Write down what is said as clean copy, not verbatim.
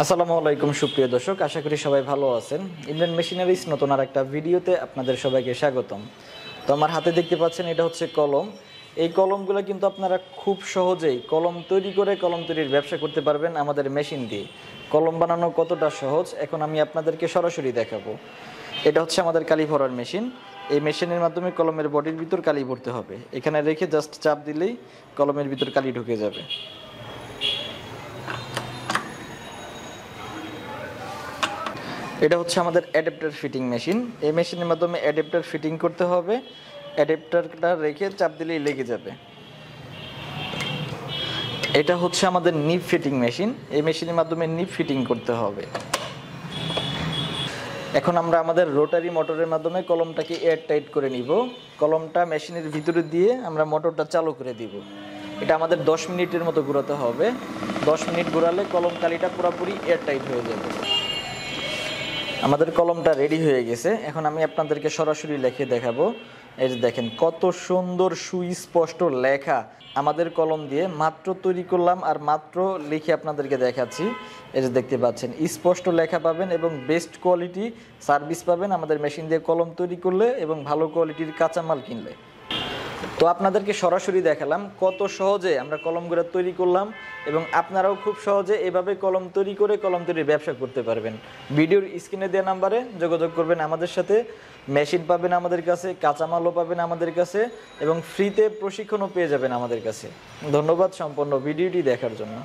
আসসালামু আলাইকুম সুপ্রিয় দর্শক, আশা করি সবাই ভালো আছেন। ইন্ডিয়ান মেশিনারিজ নতুন আর একটা ভিডিওতে আপনাদের সবাইকে স্বাগতম। তো আমার হাতে দেখতে পাচ্ছেন এটা হচ্ছে কলম। এই কলমগুলো কিন্তু আপনারা খুব সহজেই কলম তৈরি করে কলম তৈরির ব্যবসা করতে পারবেন আমাদের মেশিন দিয়ে। কলম বানানো কতটা সহজ এখন আমি আপনাদেরকে সরাসরি দেখাবো। এটা হচ্ছে আমাদের কালি ভরার মেশিন। এই মেশিনের মাধ্যমে কলমের বডির ভিতর কালি ভরতে হবে। এখানে রেখে জাস্ট চাপ দিলেই কলমের ভিতর কালি ঢুকে যাবে। এটা হচ্ছে আমাদের অ্যাডাপ্টার ফিটিং মেশিন। এই মেশিনের মাধ্যমে অ্যাডাপ্টার ফিটিং করতে হবে। অ্যাডাপ্টারটা রেখে চাপ দিলেই লেগে যাবে। এটা হচ্ছে আমাদের নিপ ফিটিং মেশিন। এই মেশিনের মাধ্যমে নিপ ফিটিং করতে হবে। এখন আমরা আমাদের রোটারি মোটরের মাধ্যমে কলমটাকে এয়ার টাইট করে নিব। কলমটা মেশিনের ভিতরে দিয়ে আমরা মোটরটা চালু করে দিব। এটা আমাদের 10 মিনিটের মতো ঘোরাতে হবে। 10 মিনিট ঘোরালে কলম কালিটা পুরোপুরি এয়ার টাইট হয়ে যাবে। আমাদের কলমটা রেডি হয়ে গেছে। এখন আমি আপনাদেরকে সরাসরি লিখে দেখাবো। এই যে দেখেন কত সুন্দর সুস্পষ্ট লেখা আমাদের কলম দিয়ে মাত্র তৈরি করলাম আর মাত্র লিখে আপনাদেরকে দেখাচ্ছি। এই যে দেখতে পাচ্ছেন স্পষ্ট লেখা পাবেন এবং বেস্ট কোয়ালিটি সার্ভিস পাবেন আমাদের মেশিন দিয়ে কলম তৈরি করলে এবং ভালো কোয়ালিটির কাঁচামাল কিনলে। তো আপনাদেরকে সরাসরি দেখালাম কত সহজে আমরা কলমগুলো তৈরি করলাম এবং আপনারাও খুব সহজে এভাবে কলম তৈরি করে কলম তৈরির ব্যবসা করতে পারবেন। ভিডিওর স্ক্রিনে দেওয়া নাম্বারে যোগাযোগ করবেন আমাদের সাথে। মেশিন পাবেন আমাদের কাছে, কাঁচামালও পাবেন আমাদের কাছে এবং ফ্রিতে প্রশিক্ষণও পেয়ে যাবেন আমাদের কাছে। ধন্যবাদ সম্পূর্ণ ভিডিওটি দেখার জন্য।